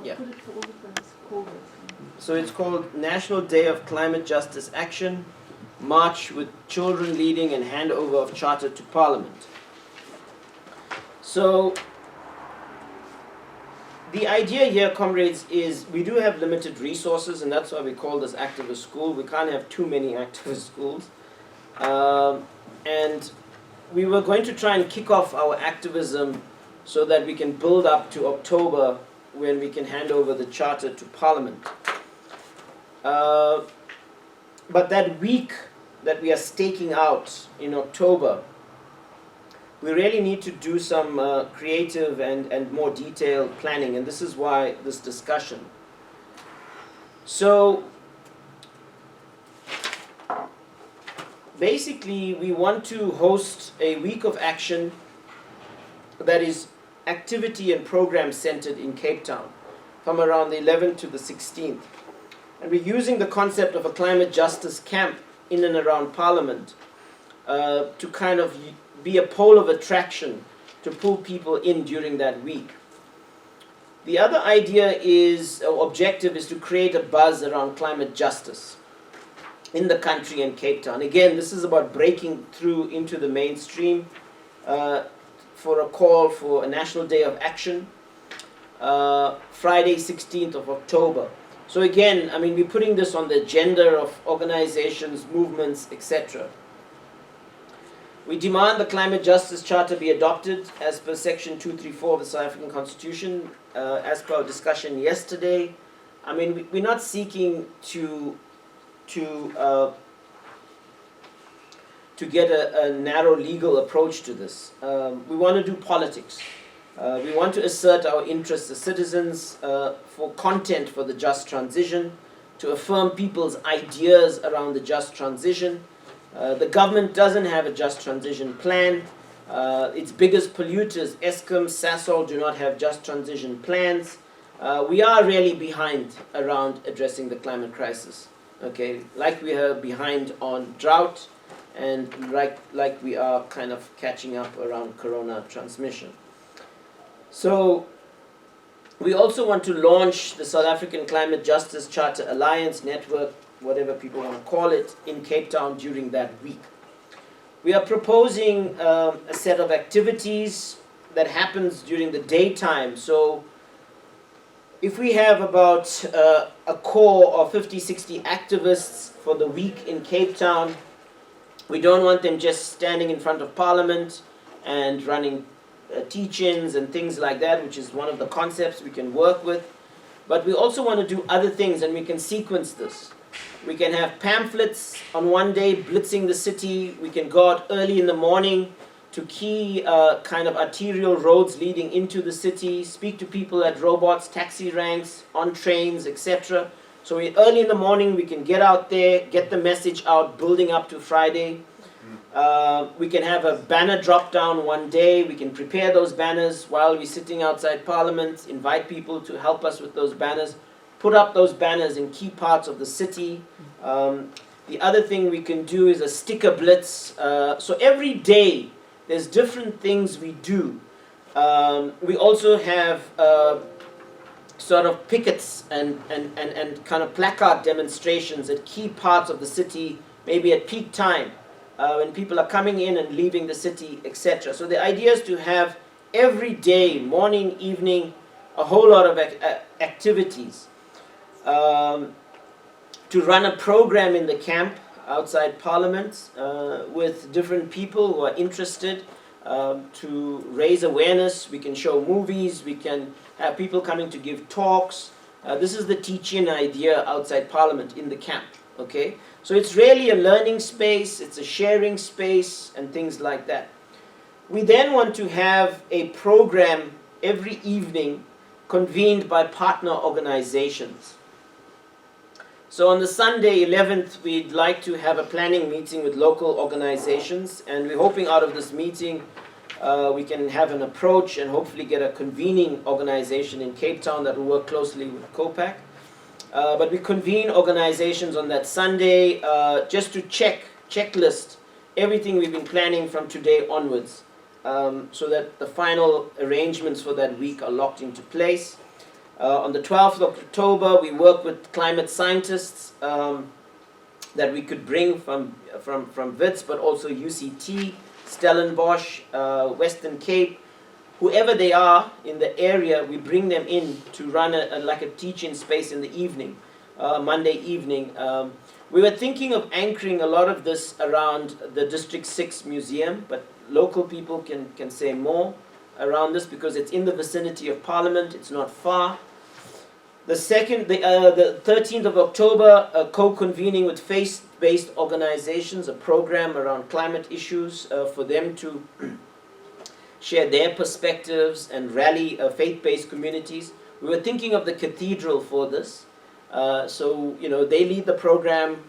Yeah. Put it for all the friends, call it. So it's called National Day of Climate Justice Action, March with Children Leading and Handover of Charter to Parliament. So the idea here, comrades, is we do have limited resources, and that's why we call this activist school. We can't have too many activist schools. And we were going to try and kick off our activism so that we can build up to October when we can hand over the charter to Parliament. But that week that we are staking out in October, we really need to do some creative and more detailed planning, and this is why this discussion. So basically, we want to host a week of action that is activity and program centered in Cape Town from around the 11th to the 16th. And we're using the concept of a climate justice camp in and around Parliament to kind of be a pole of attraction to pull people in during that week. The other idea is, or objective, is to create a buzz around climate justice in the country and Cape Town. Again, this is about breaking through into the mainstream for a call for a National Day of Action, Friday 16th of October. So again, I mean, we're putting this on the agenda of organizations, movements, etc. We demand the Climate Justice Charter be adopted as per Section 234 of the South African Constitution, as per our discussion yesterday. I mean, we're not seeking to get a narrow legal approach to this. We want to do politics. We want to assert our interests as citizens for content for the just transition, to affirm people's ideas around the just transition. The government doesn't have a just transition plan. Its biggest polluters, Eskom, Sasol, do not have just transition plans. We are really behind around addressing the climate crisis. Okay, like we are behind on drought, and like we are kind of catching up around corona transmission. So we also want to launch the South African Climate Justice Charter Alliance Network, whatever people want to call it, in Cape Town during that week. We are proposing a set of activities that happens during the daytime. So if we have about a core of 50-60 activists for the week in Cape Town, we don't want them just standing in front of Parliament and running teach-ins and things like that, which is one of the concepts we can work with. But we also want to do other things, and we can sequence this. We can have pamphlets on one day blitzing the city. We can go out early in the morning to key kind of arterial roads leading into the city, speak to people at robots, taxi ranks, on trains, etc. So early in the morning we can get out there, get the message out, building up to Friday. We can have a banner drop down one day. We can prepare those banners while we're sitting outside Parliament, invite people to help us with those banners, put up those banners in key parts of the city. The other thing we can do is a sticker blitz. So every day there's different things we do. We also have sort of pickets and kind of placard demonstrations at key parts of the city, maybe at peak time, when people are coming in and leaving the city, etc. So the idea is to have every day, morning, evening, a whole lot of activities. To run a program in the camp outside Parliament with different people who are interested to raise awareness. We can show movies, we can have people coming to give talks. This is the teach-in idea outside Parliament in the camp, okay? So it's really a learning space, it's a sharing space, and things like that. We then want to have a program every evening convened by partner organizations. So on the Sunday 11th, we'd like to have a planning meeting with local organizations, and we're hoping out of this meeting we can have an approach and hopefully get a convening organization in Cape Town that will work closely with COPAC. But we convene organizations on that Sunday just to checklist everything we've been planning from today onwards, so that the final arrangements for that week are locked into place. On the 12th of October, we work with climate scientists that we could bring from WITS, but also UCT, Stellenbosch, Western Cape, whoever they are in the area, we bring them in to run like a teach-in space in the evening, Monday evening. We were thinking of anchoring a lot of this around the District 6 Museum, but local people can say more around this because it's in the vicinity of Parliament, it's not far. The 13th of October, co-convening with faith-based organizations, a program around climate issues for them to share their perspectives and rally faith-based communities. We were thinking of the cathedral for this. So, they lead the program,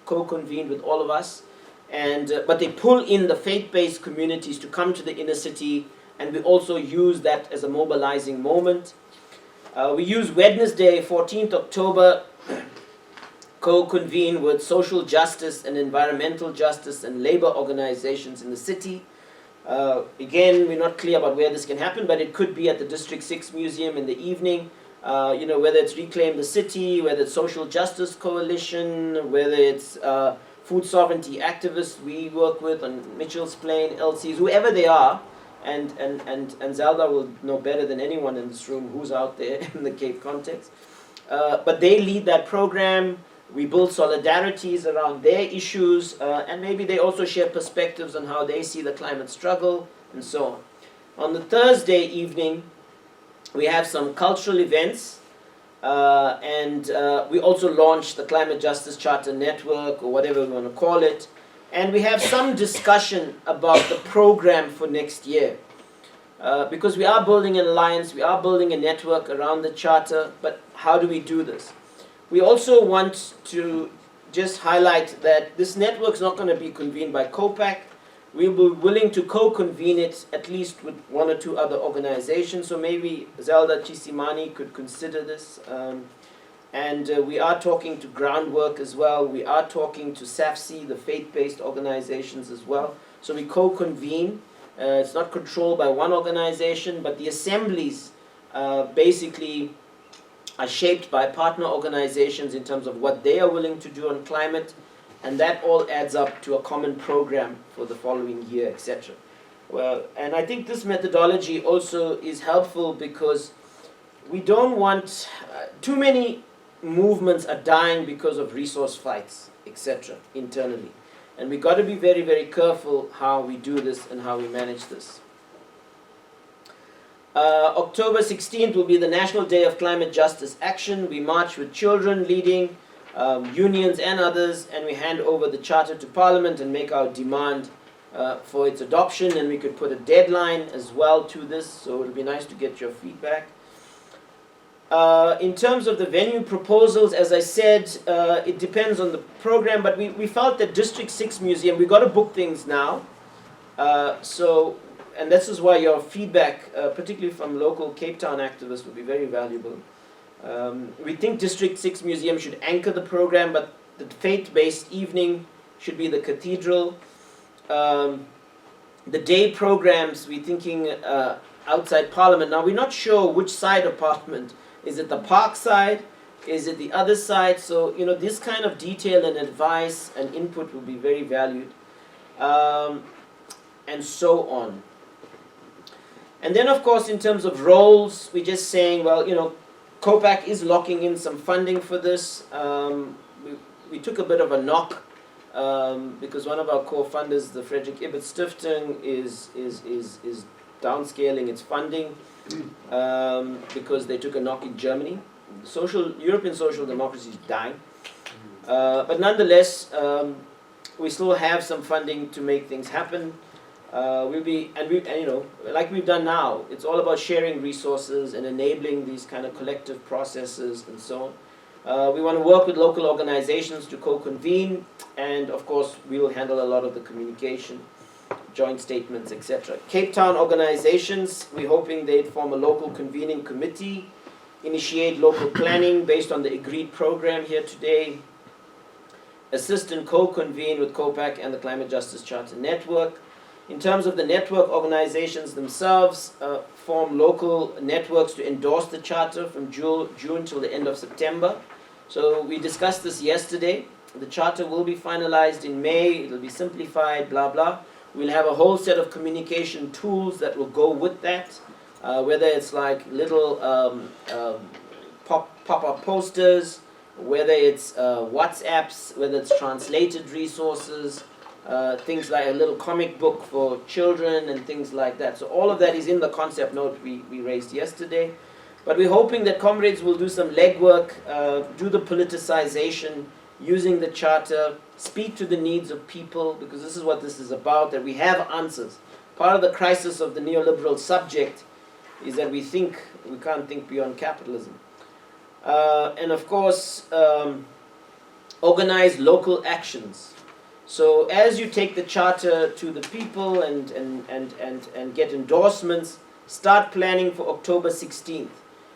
co-convened with all of us, but they pull in the faith-based communities to come to the inner city, and we also use that as a mobilizing moment. We use Wednesday, 14th October, co-convene with social justice and environmental justice and labor organizations in the city. Again, we're not clear about where this can happen, but it could be at the District 6 Museum in the evening. Whether it's Reclaim the City, whether it's Social Justice Coalition, whether it's food sovereignty activists we work with on Mitchell's Plain, LCs, whoever they are, and Zelda will know better than anyone in this room who's out there in the Cape context. But they lead that program. We build solidarities around their issues, and maybe they also share perspectives on how they see the climate struggle, and so on. On the Thursday evening, we have some cultural events, and we also launch the Climate Justice Charter Network, or whatever we want to call it. And we have some discussion about the program for next year. Because we are building an alliance, we are building a network around the Charter, but how do we do this? We also want to just highlight that this network is not going to be convened by COPAC. We'll be willing to co-convene it at least with one or two other organizations. So maybe Zelda Chisimani could consider this. We are talking to Groundwork as well. We are talking to SAFC, the faith-based organizations as well. So we co-convene. It's not controlled by one organization, but the assemblies basically are shaped by partner organizations in terms of what they are willing to do on climate, and that all adds up to a common program for the following year, etc. Well, and I think this methodology also is helpful because we don't want too many movements are dying because of resource fights, etc. internally. And we've got to be very, very careful how we do this and how we manage this. October 16th will be the National Day of Climate Justice Action. We march with children leading, unions and others, and we hand over the Charter to Parliament and make our demand for its adoption. And we could put a deadline as well to this, so it'll be nice to get your feedback. In terms of the venue proposals, as I said, it depends on the program, but we felt that District 6 Museum, we got to book things now. And this is why your feedback, particularly from local Cape Town activists, would be very valuable. We think District 6 Museum should anchor the program, but the faith-based evening should be the cathedral. The day programs, we're thinking outside Parliament. Now, we're not sure which side of Parliament. Is it the park side? Is it the other side? So, this kind of detail and advice and input will be very valued. And so on. And then, of course, in terms of roles, we're just saying, well, COPAC is locking in some funding for this. We took a bit of a knock because one of our core funders, the Frederick Ibert Stiftung, is downscaling its funding because they took a knock in Germany. European social democracy is dying. But nonetheless, we still have some funding to make things happen. Like we've done now, it's all about sharing resources and enabling these kind of collective processes and so on. We want to work with local organizations to co-convene, and of course we will handle a lot of the communication, joint statements, etc. Cape Town organizations, we're hoping they'd form a local convening committee, initiate local planning based on the agreed program here today, assist and co-convene with COPAC and the Climate Justice Charter Network. In terms of the network, organizations themselves form local networks to endorse the Charter from June till the end of September. So we discussed this yesterday. The Charter will be finalized in May, it will be simplified, blah, blah. We'll have a whole set of communication tools that will go with that, whether it's like little pop-up posters, whether it's WhatsApps, whether it's translated resources, things like a little comic book for children and things like that. So all of that is in the concept note we raised yesterday. But we're hoping that comrades will do some legwork, do the politicization, using the Charter, speak to the needs of people, because this is what this is about, that we have answers. Part of the crisis of the neoliberal subject is that we can't think beyond capitalism. And of course, organize local actions. So as you take the Charter to the people and get endorsements, start planning for October 16th.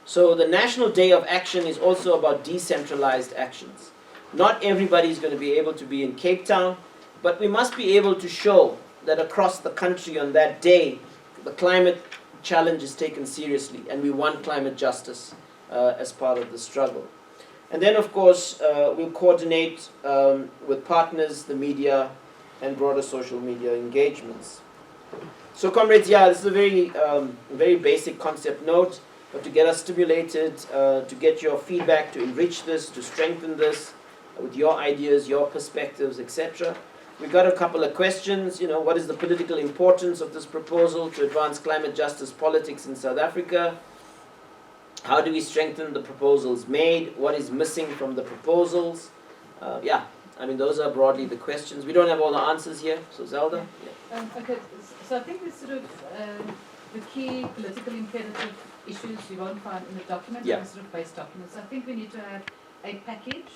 So the National Day of Action is also about decentralized actions. Not everybody is going to be able to be in Cape Town, but we must be able to show that across the country on that day, the climate challenge is taken seriously, and we want climate justice as part of the struggle. And then, of course, we'll coordinate with partners, the media, and broader social media engagements. So, comrades, yeah, this is a very basic concept note, but to get us stimulated, to get your feedback, to enrich this, to strengthen this, with your ideas, your perspectives, etc. We got a couple of questions. You know, what is the political importance of this proposal to advance climate justice politics in South Africa? How do we strengthen the proposals made? What is missing from the proposals? Yeah, I mean, those are broadly the questions. We don't have all the answers here, so Zelda? Yeah. Okay, so I think it's sort of the key political imperative issues you won't find in the document, yeah. are sort of base documents. So I think we need to have a package.